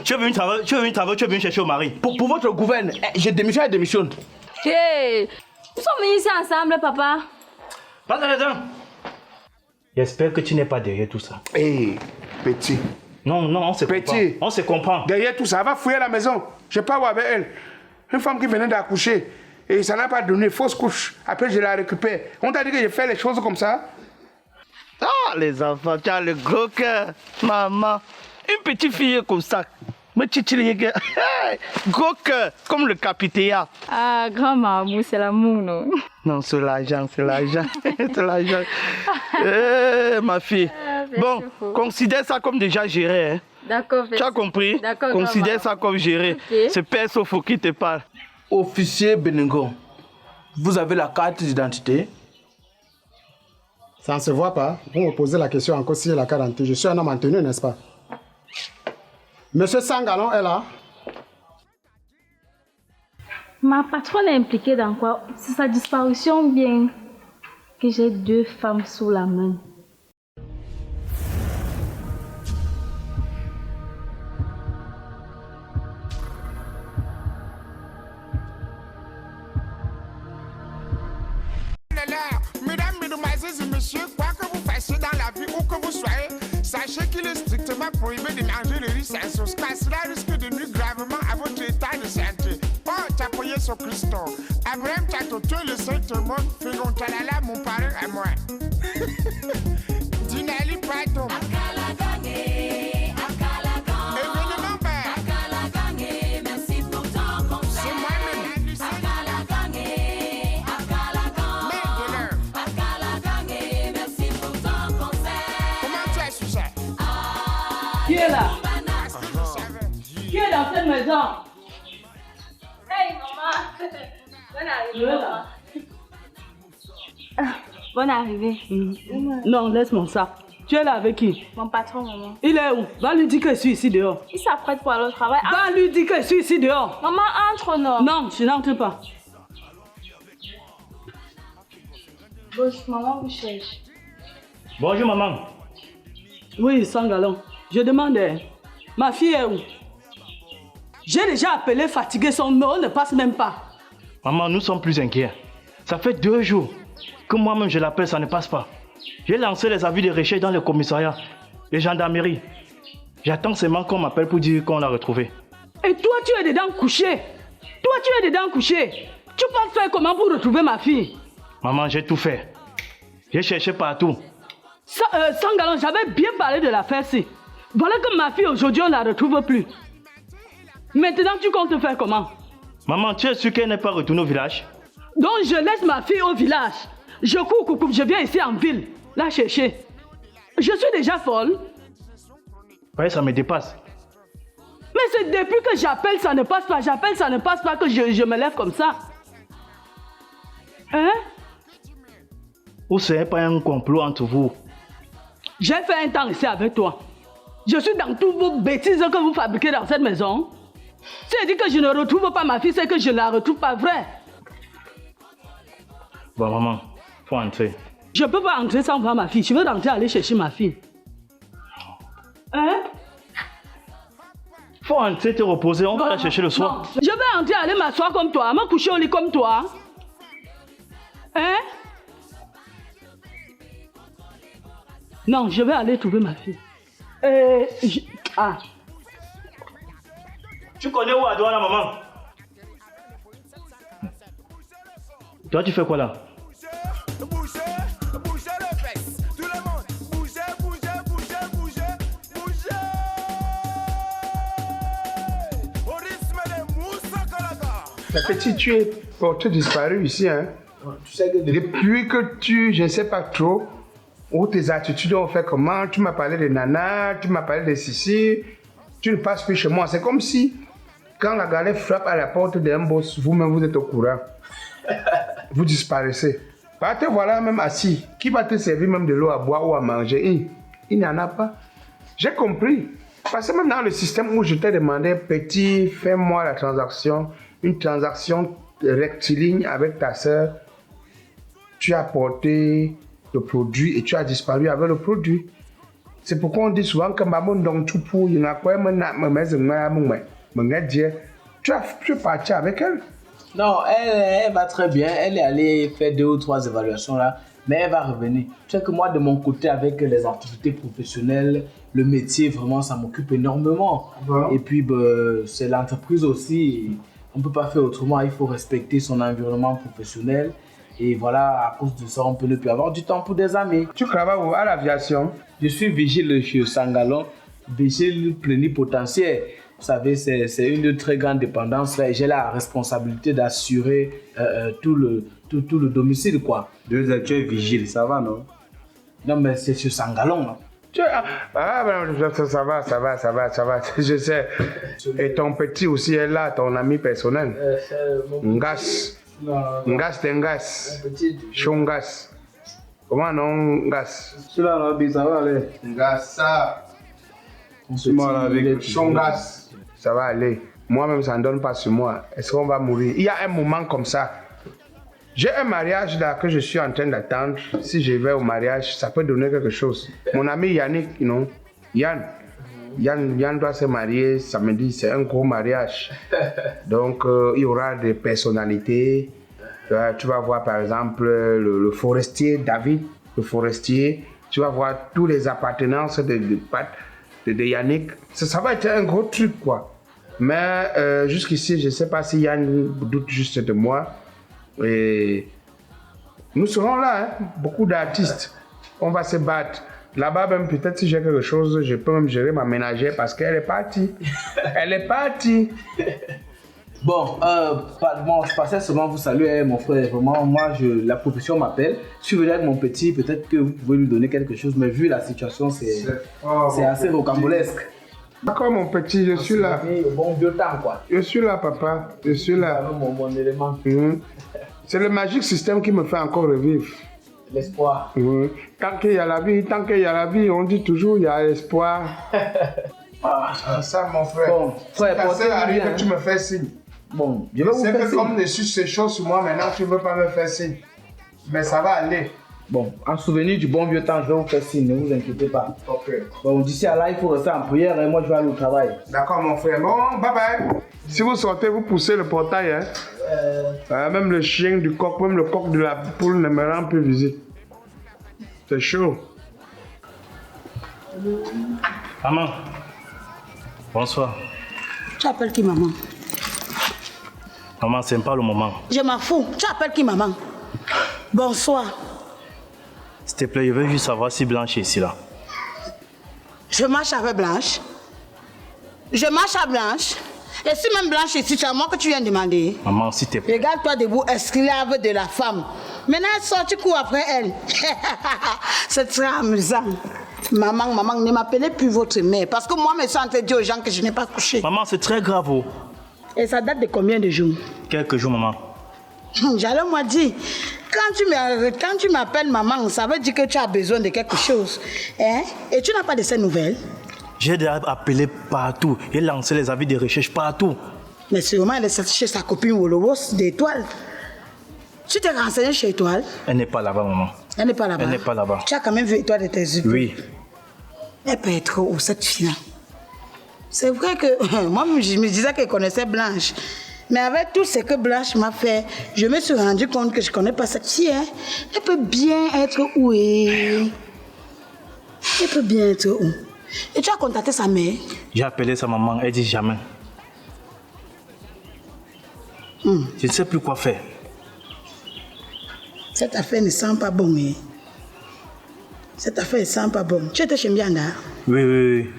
Tu es venu travailler, tu es venu chercher au mari. Pour votre gouverne, je démissionne. Hey, nous sommes venus ici ensemble, papa. Pas de raison. J'espère que tu n'es pas derrière tout ça. Hé, petit. Non, on se comprend. Petit. On se comprend. Derrière tout ça, elle va fouiller la maison. Je parle avec elle. Une femme qui venait d'accoucher. Et ça n'a pas donné fausse couche. Après, je la récupère. On t'a dit que je fais les choses comme ça? Ah, les enfants, tu as le gros cœur. Maman, une petite fille comme ça. Me titiller, gros cœur, comme le capitaine. Ah, grand maman, c'est l'amour, non? Non, c'est l'argent, c'est l'argent. C'est l'argent. Ma fille. Bon, considère ça comme déjà géré. Hein. D'accord, tu as compris? D'accord. Considère ça comme géré. Okay. C'est Père Sofo qui te parle. Officier Beningo, vous avez la carte d'identité? Ça ne se voit pas. Vous me posez la question encore si j'ai la carte d'identité. Je suis un homme en tenue, n'est-ce pas? Monsieur Sangalon est là. Ma patronne est impliquée dans quoi? C'est sa disparition bien que j'ai 2 femmes sous la main. Mesdames, mesdemoiselles et messieurs, quoi que vous fassiez dans la vie, où que vous soyez, sachez qu'il est strictement prohibé de manger le riz sans sauce, car cela risque de nuire gravement à votre état de santé. Oh, t'appuyer sur Christo. Abraham Tatoto, le Saint-Monde, Fégon Talala, mon parrain à moi. Dinali Pato. Qui est là? Qui est dans cette maison? Hey maman! Bonne arrivée, maman. Bonne arrivée. Non, laisse-moi ça. Tu es là avec qui? Mon patron, maman. Il est où? Va lui dire que je suis ici dehors. Il s'apprête pour aller au travail. Va lui dire que je suis ici dehors. Maman, entre, non? Non, je n'entre pas. Boss, maman vous cherche. Bonjour maman. Oui, Sangalon. Je demande, ma fille est où? J'ai déjà appelé fatigué, son numéro ne passe même pas. Maman, nous sommes plus inquiets. Ça fait 2 jours que moi-même je l'appelle, ça ne passe pas. J'ai lancé les avis de recherche dans le commissariat, les gendarmeries. J'attends seulement qu'on m'appelle pour dire qu'on l'a retrouvée. Et toi, tu es dedans couché. Toi, tu es dedans couché. Tu penses faire comment pour retrouver ma fille? Maman, j'ai tout fait. J'ai cherché partout. Sangalon, j'avais bien parlé de l'affaire-ci. Voilà que ma fille aujourd'hui, on ne la retrouve plus. Maintenant, tu comptes faire comment? Maman, tu es sûre qu'elle n'est pas retournée au village? Donc, je laisse ma fille au village. Je cours, je viens ici en ville, la chercher. Je suis déjà folle. Oui, ça me dépasse. Mais c'est depuis que j'appelle, ça ne passe pas. J'appelle, ça ne passe pas que je me lève comme ça. Hein? Ou c'est pas un complot entre vous? J'ai fait un temps ici avec toi. Je suis dans toutes vos bêtises que vous fabriquez dans cette maison. Si elle dit que je ne retrouve pas ma fille, c'est que je ne la retrouve pas vrai. Bon, maman, faut entrer. Je ne peux pas entrer sans voir ma fille. Je veux rentrer aller chercher ma fille. Hein? Faut entrer, te reposer. On va la chercher le soir. Non. Je vais entrer aller m'asseoir comme toi, me coucher au lit comme toi. Hein? Non, je vais aller trouver ma fille. Ah. Tu connais où Adouana, maman? Toi, tu fais quoi là? Bougez les fesses, tout le monde. Bougez. Au rythme des moussakalaga. La petite, tu es portée disparue ici, hein? Tu sais que depuis que je ne sais pas trop, où tes attitudes ont fait comment, tu m'as parlé de Nana, tu m'as parlé de Sissi, tu ne passes plus chez moi. C'est comme si, quand la galère frappe à la porte d'un boss, vous-même vous êtes au courant. Vous disparaissez. Te voilà même assis. Qui va te servir même de l'eau à boire ou à manger? Il n'y en a pas. J'ai compris. Parce que même dans le système où je t'ai demandé, petit, fais-moi la transaction, une transaction rectiligne avec ta soeur, tu as porté le produit et tu as disparu avec le produit. C'est pourquoi on dit souvent que maman donc tout pour il y a quoi tu es parti avec elle? Non, elle va très bien. Elle est allée faire 2 ou 3 évaluations là, mais elle va revenir. Tu sais que moi, de mon côté, avec les activités professionnelles, le métier, vraiment, ça m'occupe énormément. Bon. Et puis, c'est l'entreprise aussi. On ne peut pas faire autrement. Il faut respecter son environnement professionnel. Et voilà, à cause de ça, on peut ne plus avoir du temps pour des amis. Tu travailles où? À l'aviation? Je suis vigile chez Sangalon, vigile plénipotentiaire. Vous savez, c'est une très grande dépendance. J'ai la responsabilité d'assurer tout le domicile, quoi. Tu es vigile, ça va, non? Non, mais c'est sur Sangalon. Hein. Ça va. Je sais. Et ton petit aussi est là, ton ami personnel. Ngas. Ngas. Chongas. Comment non, Ngas? Celui-là, ça va aller. Ngas, ça. Avec Chongas. Ça va aller. Moi-même, ça ne donne pas sur moi. Est-ce qu'on va mourir? Il y a un moment comme ça. J'ai un mariage là que je suis en train d'attendre. Si je vais au mariage, ça peut donner quelque chose. Mon ami Yannick, Yann doit se marier samedi. C'est un gros mariage. Donc, il y aura des personnalités. Tu vas voir par exemple le forestier David, le forestier. Tu vas voir tous les appartenances de Yannick. Ça va être un gros truc, quoi. Mais jusqu'ici, je ne sais pas si Yann doute juste de moi. Et nous serons là, hein? Beaucoup d'artistes. On va se battre. Là-bas, même peut-être si j'ai quelque chose, je peux même gérer ma ménagère parce qu'elle est partie. Elle est partie. Bon, je passais seulement vous saluer, mon frère. Vraiment, moi, la profession m'appelle. Je suis venu avec mon petit, peut-être que vous pouvez lui donner quelque chose, mais vu la situation, c'est assez rocambolesque. D'accord, mon petit, je suis là. Bon vieux temps, quoi. Je suis là, papa. Je suis là. Mon élément. C'est le magique système qui me fait encore revivre. L'espoir. Tant qu'il y a la vie, on dit toujours il y a l'espoir. C'est ça, mon frère. Bon, frère, quand ça arrive, tu me fais signe. Bon, je vais vous faire signe. Comme dessus ces choses sur moi, maintenant tu ne veux pas me faire signe. Mais ça va aller. Bon, en souvenir du bon vieux temps, je vais vous faire signe, ne vous inquiétez pas. Ok. Bon, d'ici à là, il faut rester en prière et moi je vais aller au travail. D'accord, mon frère. Bon, bye bye. Si vous sortez, vous poussez le portail. Même le chien du coq, même le coq de la poule ne me rend plus visite. C'est chaud. Maman. Bonsoir. Tu appelles qui, maman? Maman, c'est pas le moment. Je m'en fous. Tu appelles qui, maman? Bonsoir. S'il te plaît, je veux juste savoir si Blanche est ici, là. Je marche avec Blanche. Je marche à Blanche. Et si même Blanche est ici, c'est à moi que tu viens demander. Maman, s'il te plaît. Regarde-toi debout, esclave de la femme. Maintenant, elle sort, tu cours après elle. C'est très amusant. Maman, ne m'appelez plus votre mère. Parce que moi, je suis en train de dire aux gens que je n'ai pas couché. Maman, c'est très grave. Oh. Et ça date de combien de jours? Quelques jours, maman. J'allais moi dire, quand tu m'appelles maman, ça veut dire que tu as besoin de quelque chose. Hein? Et tu n'as pas de ces nouvelles? J'ai déjà appelé partout. J'ai lancé les avis de recherche partout. Mais sûrement, elle est chez sa copine Wolowos d'Étoile. Tu t'es renseigné chez Étoile? Elle n'est pas là-bas, maman. Elle n'est pas là-bas? Elle n'est pas là-bas. Tu as quand même vu Étoile de tes yeux? Oui. Elle peut être où, cette fille-là? C'est vrai que moi, je me disais qu'elle connaissait Blanche. Mais avec tout ce que Blanche m'a fait, je me suis rendu compte que je ne connais pas cette fille. Hein. Elle peut bien être où? Elle peut bien être où? Et tu as contacté sa mère? J'ai appelé sa maman, elle dit jamais. Je ne sais plus quoi faire. Cette affaire ne sent pas bon. Hein. Cette affaire ne sent pas bon. Tu étais chez Mbianda? Oui.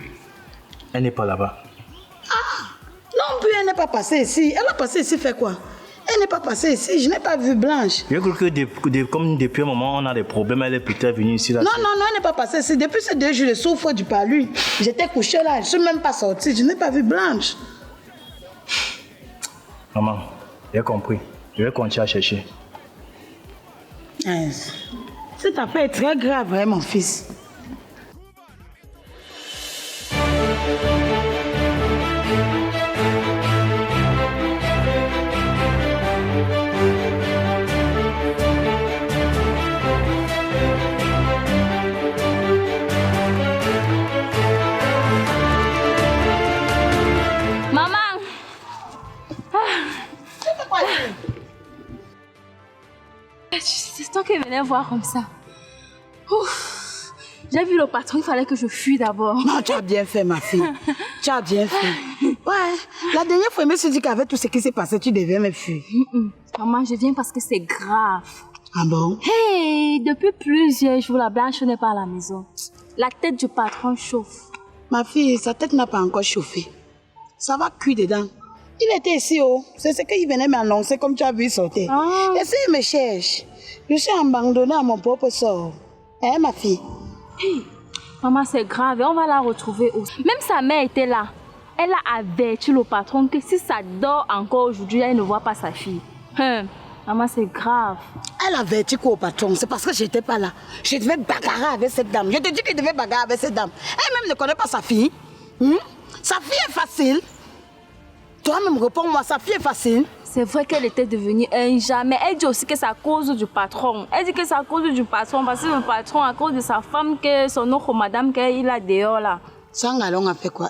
Elle n'est pas là-bas. Ah! Non plus, elle n'est pas passée ici. Elle va passer ici faire quoi? Elle n'est pas passée ici. Je n'ai pas vu Blanche. Je crois que comme depuis un moment, on a des problèmes. Elle est peut-être venue ici. Là, non, elle n'est pas passée ici. Depuis ces 2 jours, je souffre du palu. J'étais couchée là. Je ne suis même pas sortie. Je n'ai pas vu Blanche. Maman, j'ai compris. Je vais continuer à chercher. Cette affaire est très grave, hein, mon fils. qu'il venait voir comme ça. Ouf. J'ai vu le patron, il fallait que je fuis d'abord. Non, tu as bien fait, ma fille. Tu as bien fait. Ouais, la dernière fois, je me suis dit qu'avec tout ce qui s'est passé, tu devais me fuir. Maman, je viens parce que c'est grave. Ah bon? Hey, depuis plusieurs jours, la Blanche n'est pas à la maison. La tête du patron chauffe. Ma fille, sa tête n'a pas encore chauffé. Ça va cuire dedans. Il était ici, oh. C'est ce qu'il venait m'annoncer, comme tu as vu, il sortait. Et s'il me cherche, je suis abandonnée à mon propre sort. Hein, ma fille? Hey, maman, c'est grave. On va la retrouver où? Même sa mère était là. Elle a averti le patron que si ça dort encore aujourd'hui, elle ne voit pas sa fille. Maman, c'est grave. Elle a averti quoi au patron? C'est parce que je n'étais pas là. Je devais bagarrer avec cette dame. Je te dis qu'elle devait bagarrer avec cette dame. Elle-même ne connaît pas sa fille. Sa fille est facile. Toi-même, réponds-moi, sa fille est facile. C'est vrai qu'elle était devenue un jamais. Elle dit aussi que c'est à cause du patron. Elle dit que c'est à cause du patron. Parce que le patron, à cause de sa femme, que son autre madame qu'il a dehors là. Sangalon a fait quoi?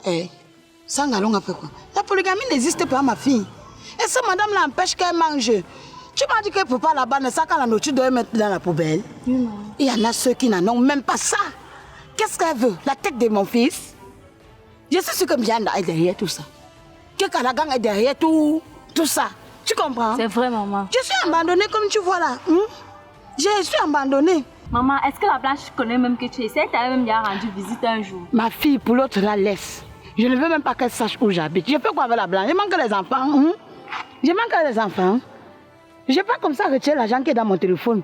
Sangalon a fait quoi? La polygamie n'existe pas, ma fille. Et cette madame l'empêche qu'elle mange. Tu m'as dit que pour pas là-bas, ne sac à la noix, tu dois mettre dans la poubelle. Il y en a ceux qui n'en ont même pas ça. Qu'est-ce qu'elle veut? La tête de mon fils? Je sais ce que Mianda est derrière tout ça. Que Kalagang est derrière tout ça. Tu comprends? C'est vrai, maman. Je suis abandonnée comme tu vois là. Je suis abandonnée. Maman, est-ce que la Blanche connaît même que tu es? Elle t'a même bien rendu visite un jour. Ma fille, pour l'autre, la laisse. Je ne veux même pas qu'elle sache où j'habite. Je fais quoi avec la Blanche? Je manque les enfants. Je manque les enfants. Je n'ai pas comme ça retirer l'argent qui est dans mon téléphone.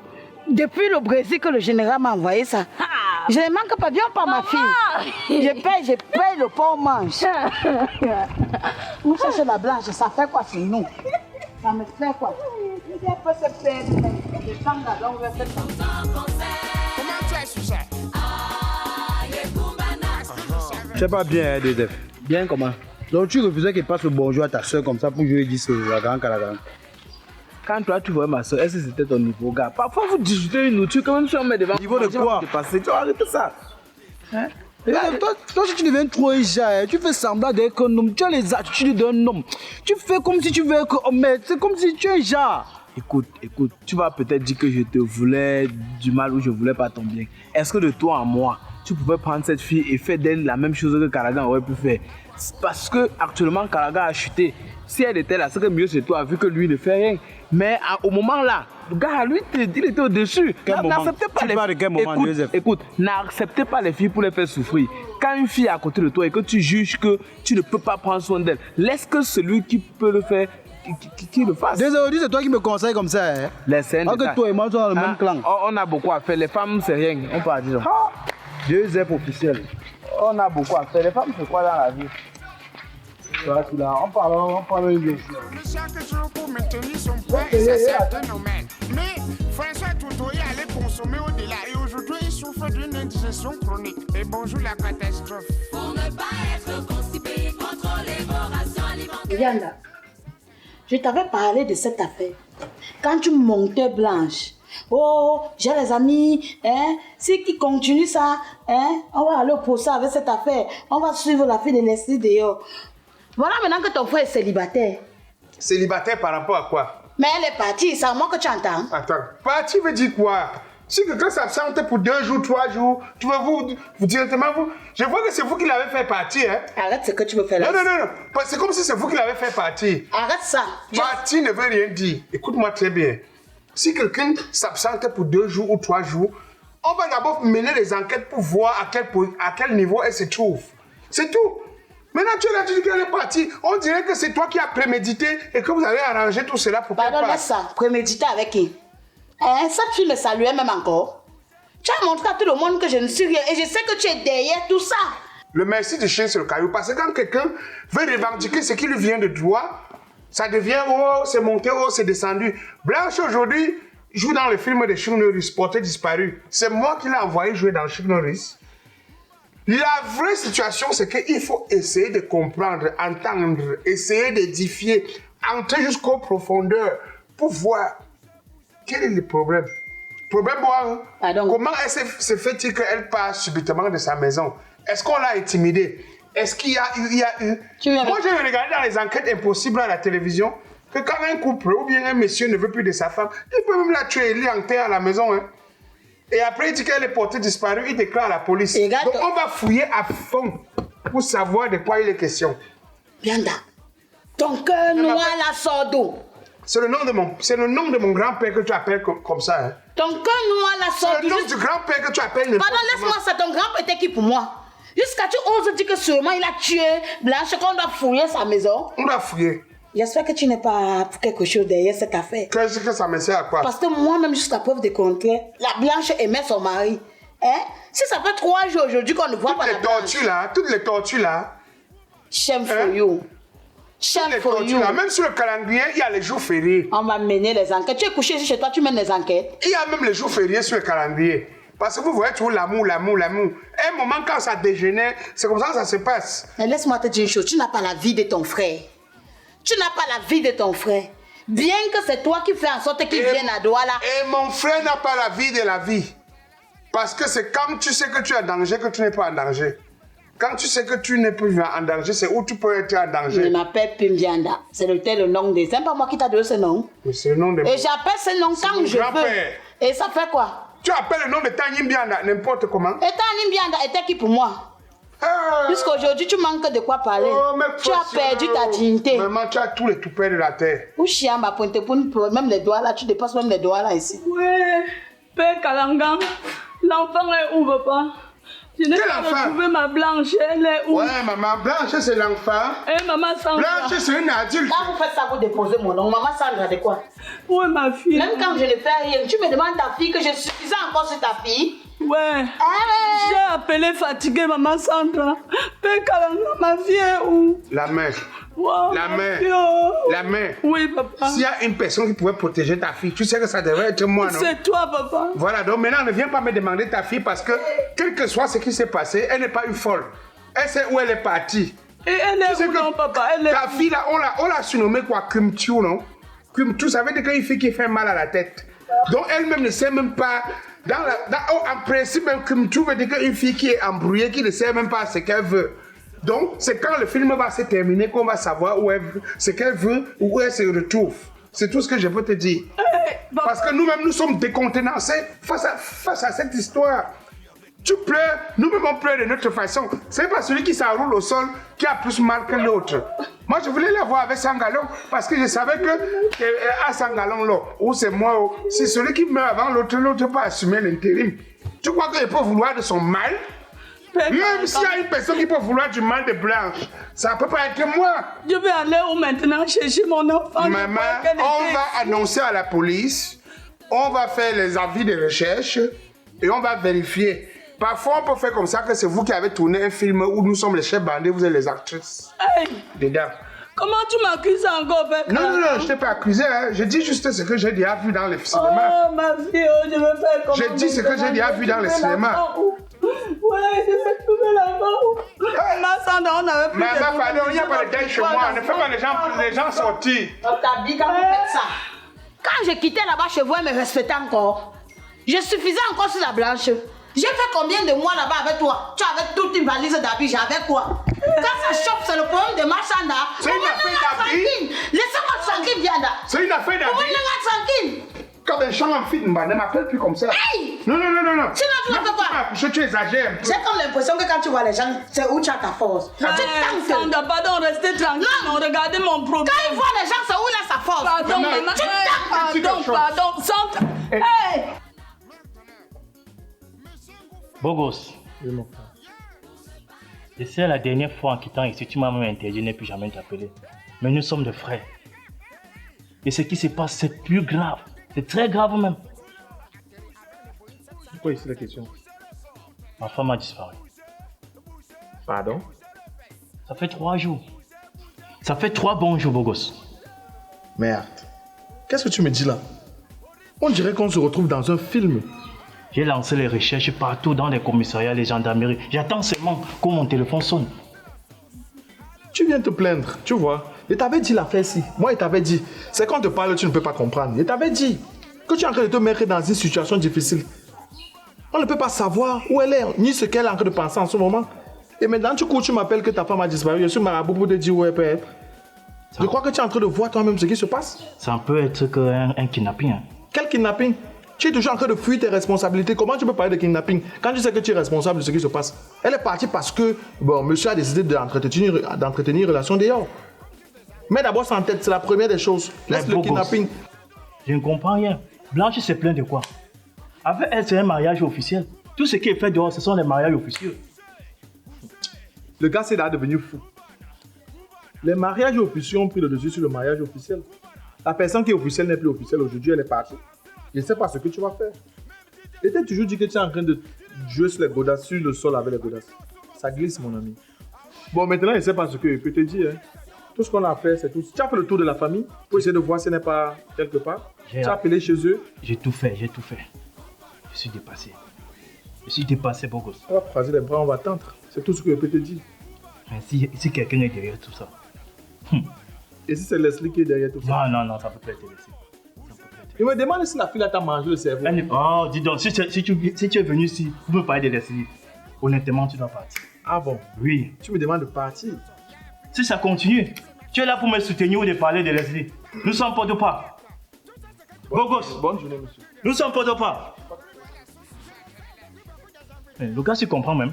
Depuis le Brésil que le général m'a envoyé ça. Je ne manque pas, viens pas, ma fille. Je paye le pain au manche. Nous cherchons la Blanche, ça fait quoi sur nous? Ça me fait quoi? Je peux se perdre, le temps d'allons vers cette femme. Comment tu as su ça? C'est pas bien, DDF. Bien comment? Donc tu refusais qu'elle passe le bonjour à ta soeur comme ça pour que je lui dise la grande calagrande. Quand toi tu vois ma soeur, est-ce que c'était ton niveau, gars? Parfois vous discutez une autre, quand même si on met devant. Niveau de quoi? Tu vas arrêter ça. Hein? Toi, si tu deviens trop éja, tu fais semblant d'être un homme, tu as les attitudes d'un homme. Tu fais comme si tu veux être un homme, c'est comme si tu es éja. Écoute, tu vas peut-être dire que je te voulais du mal ou je voulais pas ton bien. Est-ce que de toi à moi, tu pouvais prendre cette fille et faire d'elle la même chose que Kalagan aurait pu faire? Parce que actuellement Kalagan a chuté. Si elle était là, c'est que mieux c'est toi, vu que lui ne fait rien. Mais au moment là, le gars, lui, il était au-dessus. N'acceptez pas les filles. Écoute, n'acceptez pas les filles pour les faire souffrir. Quand une fille est à côté de toi et que tu juges que tu ne peux pas prendre soin d'elle, laisse que celui qui peut le faire, qui le fasse. Désolé, c'est toi qui me conseilles comme ça. Hein? Que toi et moi, sommes dans le même clan. On a beaucoup à faire. Les femmes, c'est rien. On peut dire. Joseph officiel. On a beaucoup à faire. Les femmes, c'est quoi dans la vie? On parle bien sûr. Chaque jour pour maintenir son poids et ça c'est un phénomène. Mais François Toutoye allait consommer au-delà et aujourd'hui il souffre d'une indigestion chronique. Et bonjour la catastrophe. Pour ne pas être constipé contre l'évoration alimentaire. Yanda, je t'avais parlé de cette affaire. Quand tu montais Blanche, oh, j'ai les amis, hein, si qui continue ça, hein, on va aller au procès avec cette affaire. On va suivre la fille de Leslie dehors. Voilà maintenant que ton frère est célibataire. Célibataire par rapport à quoi? Mais elle est partie, c'est à moi que tu entends. Attends, partie veut dire quoi? Si quelqu'un s'absente pour 2 jours, 3 jours, tu vas vous directement vous... Je vois que c'est vous qui l'avez fait partir, hein? Arrête ce que tu veux faire là. Non. C'est comme si c'est vous qui l'avez fait partir. Arrête ça. Partir ne veut rien dire. Écoute-moi très bien. Si quelqu'un s'absente pour 2 jours ou 3 jours, on va d'abord mener les enquêtes pour voir à quel niveau elle se trouve. C'est tout. Maintenant, tu es là, tu dis qu'elle est partie. On dirait que c'est toi qui as prémédité et que vous avez arrangé tout cela pour qu'elle parte. Pardon, laisse ça. Prémédité avec qui? Hein, ça, tu me saluais même encore. Tu as montré à tout le monde que je ne suis rien et je sais que tu es derrière tout ça. Le merci du chien sur le caillou. Parce que quand quelqu'un veut revendiquer ce qui lui vient de droit, ça devient oh, c'est monté, oh, c'est descendu. Blanche aujourd'hui joue dans le film de Chuck Norris, Portée disparue. C'est moi qui l'ai envoyé jouer dans Chuck Norris. La vraie situation, c'est qu'il faut essayer de comprendre, entendre, essayer d'édifier, entrer jusqu'aux profondeurs pour voir quel est le problème. Problème, moi, comment se fait-il qu'elle part subitement de sa maison? Est-ce qu'on l'a intimidée? Est-ce qu'il y a eu... Moi, j'ai regardé dans les enquêtes impossibles à la télévision. que quand un couple ou bien un monsieur ne veut plus de sa femme, il peut même la tuer et l'enterrer à la maison. Hein. Et après, il dit qu'elle est portée disparue, il déclare à la police. Donc on va fouiller à fond pour savoir de quoi il est question. Bianda, ton cœur noir la sort d'où? C'est le nom de mon grand-père que tu appelles comme ça. Hein. Ton cœur noir la sort d'où? C'est le nom du grand-père que tu appelles n'importe Pardon, laisse-moi ça, ton grand-père était qui pour moi? Jusqu'à tu oses dire que sûrement il a tué Blanche, qu'on doit fouiller sa maison. On doit fouiller. J'espère que tu n'es pas pour quelque chose derrière cette affaire. Qu'est-ce que ça me sert à quoi? Parce que moi-même, jusqu'à preuve de contraire, la Blanche aimait son mari. Hein? Si ça fait 3 jours aujourd'hui qu'on ne voit pas la Blanche. Toutes les tortues là. Shame for you. Shame for you. Même sur le calendrier, il y a les jours fériés. On va mener les enquêtes. Tu es couché ici chez toi, tu mènes les enquêtes. Il y a même les jours fériés sur le calendrier. Parce que vous voyez toujours l'amour. Un moment, quand ça dégénère, c'est comme ça que ça se passe. Mais laisse-moi te dire une chose, tu n'as pas la vie de ton frère. Tu n'as pas la vie de ton frère. Bien que c'est toi qui fais en sorte qu'il vienne à Douala. Et mon frère n'a pas la vie de la vie. Parce que c'est quand tu sais que tu es en danger que tu n'es pas en danger. Quand tu sais que tu n'es plus en danger, c'est où tu peux être en danger. Je m'appelle Pimbianda. C'est le nom de... C'est pas moi qui t'a donné ce nom. Mais c'est le nom de... Et j'appelle ce nom quand je veux. Et ça fait quoi? Tu appelles le nom de Tani Mbianda n'importe comment. Et Tani Mbianda était qui pour moi? Jusqu'aujourd'hui, tu manques de quoi parler. Tu as perdu ta dignité. Maman, tu as tous les toupets de la terre. Où chien m'a pointé pour même les doigts là, tu dépasses même les doigts là ici. Ouais, Père Kalanga, l'enfant est où, papa? Je n'ai pas retrouvé ma Blanche, elle est où? Ouais, maman, Blanche c'est l'enfant. Et maman Sandra. Blanche c'est une adulte. Quand vous faites ça, vous déposez mon nom. Maman Sandra de quoi? Où est ma fille? Même quand je ne fais rien, tu me demandes ta fille que je suis encore sur ta fille. Ouais. J'ai appelé fatiguée maman Sandra. Père Kalanga, ma fille est où? La mère. Wow, la mère. Oui, papa. S'il y a une personne qui pouvait protéger ta fille, tu sais que ça devrait être moi, non? C'est toi, papa. Voilà, donc maintenant, ne viens pas me demander ta fille parce que, quel que soit ce qui s'est passé, elle n'est pas une folle. Elle sait où elle est partie. Et elle est où, non, papa? Ta fille, là, on l'a surnommée quoi? Kumtu, non? Kumtu, ça veut dire qu'une fille qui fait mal à la tête. Donc, elle-même ne sait même pas... en principe, Kumtu veut dire qu'une fille qui est embrouillée, qui ne sait même pas ce qu'elle veut. Donc, c'est quand le film va se terminer qu'on va savoir ce qu'elle veut, où elle se retrouve. C'est tout ce que je peux te dire. Parce que nous-mêmes, nous sommes décontenancés face à cette histoire. Tu pleures, nous-mêmes on pleure de notre façon. C'est pas celui qui s'enroule au sol qui a plus mal que l'autre. Moi, je voulais la voir avec Sangalon parce que je savais que à Sangalon, là, où c'est moi, c'est celui qui meurt avant l'autre peut assumer l'intérim. Tu crois qu'il peut vouloir de son mal? Même s'il y a une personne qui peut vouloir du mal de Blanche, ça ne peut pas être moi. Je vais aller où maintenant chercher mon enfant? Maman, on va annoncer à la police, on va faire les avis de recherche et on va vérifier. Parfois, on peut faire comme ça que c'est vous qui avez tourné un film où nous sommes les chefs bandits, vous êtes les actrices. Hey. Dedans. Comment tu m'accuses encore, père? Non, je ne t'ai pas accusé. Hein. Je dis juste ce que j'ai déjà vu dans les cinémas. Oh, ma fille, je veux faire comment? Je dis ce que j'ai déjà vu dans les cinémas. Ouais, je vais trouver l'enfant. Maman Sandra, on avait plus de... Maman, pardon, il n'y a pas de deuil chez moi. Ne fais pas les gens sortir. On t'habille quand vous faites ça. Quand je quittais là-bas chez vous, elle me respectait encore. Je suffisais encore sur la Blanche. J'ai fait combien de mois là-bas avec toi? Tu avais toute une valise d'habits, j'avais quoi? Quand ça chope, c'est le problème de ma chanda. C'est une affaire d'habits. Laissez-moi tranquille, Vianda. C'est une affaire d'habits. Laissez-moi tranquille. Quand un chant en film, ne m'appelle plus comme ça. Hey! Non. Sinon, tu ne fais pas. Tu exagères un peu. J'ai comme l'impression que quand tu vois les gens, c'est où tu as ta force. Sandra, pardon, restez tranquille. Non, regardez mon problème. Quand il voit les gens, c'est où il a sa force. Pardon, maman. Pardon, Sandra. Hey! Beau gosse. Et c'est la dernière fois en quittant ici, tu m'as même interdit de ne plus jamais t'appeler. Mais nous sommes des frères. Et ce qui se passe, c'est plus grave. C'est très grave même. Pourquoi ici la question? Ma femme a disparu. Pardon? Ça fait 3 jours. Ça fait 3 bons jours, beau gosse. Merde. Qu'est-ce que tu me dis là? On dirait qu'on se retrouve dans un film. J'ai lancé les recherches partout dans les commissariats, les gendarmeries. J'attends seulement que mon téléphone sonne. Tu viens te plaindre, tu vois. Je t'avais dit l'affaire ici. Moi, je t'avais dit. C'est quand on te parle, tu ne peux pas comprendre. Je t'avais dit que tu es en train de te mettre dans une situation difficile. On ne peut pas savoir où elle est, ni ce qu'elle est en train de penser en ce moment. Et maintenant, tu m'appelles que ta femme a disparu. Je suis marabout pour te dire où elle peut être. Je crois que tu es en train de voir toi-même ce qui se passe. Ça peut être qu'un kidnapping. Hein. Quel kidnapping? Tu es toujours en train de fuir tes responsabilités. Comment tu peux parler de kidnapping quand tu sais que tu es responsable de ce qui se passe? Elle est partie parce que monsieur a décidé d'entretenir une relation dehors. Mais d'abord, c'est en tête, c'est la première des choses. Laisse le kidnapping. Je ne comprends rien. Blanche se plaint de quoi? Avec elle, c'est un mariage officiel. Tout ce qui est fait dehors, ce sont les mariages officiels. Le gars, c'est là devenu fou. Les mariages officiels ont pris le dessus sur le mariage officiel. La personne qui est officielle n'est plus officielle aujourd'hui, elle est partie. Je ne sais pas ce que tu vas faire. Et tu as toujours dit que tu es en train de jouer sur les godasses, sur le sol avec les godasses. Ça glisse, mon ami. Bon, maintenant, je ne sais pas ce que je peux te dire. Hein. Tout ce qu'on a fait, c'est tout. Tu as fait le tour de la famille pour essayer de voir si elle n'est pas quelque part. Tu as appelé chez eux. J'ai tout fait. Je suis dépassé, beau gosse. On va croiser les bras, on va t'entendre. C'est tout ce que je peux te dire. Mais si quelqu'un est derrière tout ça. Et si c'est Leslie qui est derrière tout ça? Non, ça peut pas être Leslie. Il me demande si la fille t'a mangé le cerveau. Oh, dis donc, si tu es venu ici pour me parler de Leslie, honnêtement, tu dois partir. Ah bon? Oui. Tu me demandes de partir? Si ça continue, tu es là pour me soutenir ou de parler de Leslie. Nous sommes pas de part. Beau gosse. Bonne journée, monsieur. Nous sommes pas de part. Le gars s'y comprend même.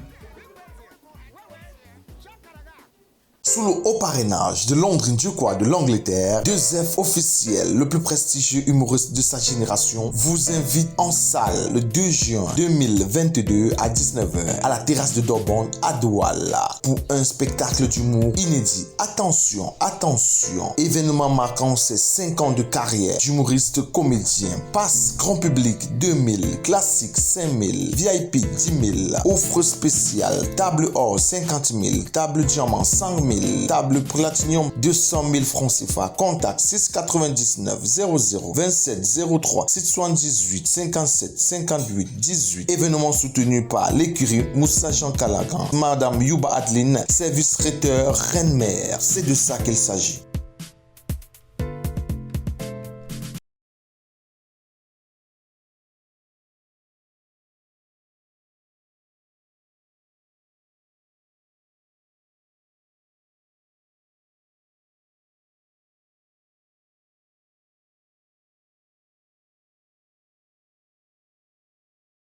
Sous le haut parrainage de Londres Ndjoukoua de l'Angleterre, 2F officiel, le plus prestigieux humoriste de sa génération, vous invite en salle le 2 juin 2022 à 19h à la terrasse de Dorborn à Douala pour un spectacle d'humour inédit. Attention, événement marquant ses 5 ans de carrière d'humoriste comédien. Passe grand public 2000, classique 5000, VIP 10 000, offre spéciale, table or 50 000, table diamant 100 000, table platinium 200 000 francs CFA. Contact 699 00 27 03 678 57 58 18. Événement soutenu par l'écurie Moussa Jean Calagan, Madame Yuba Adeline, service traiteur Reine-Mère. C'est de ça qu'il s'agit.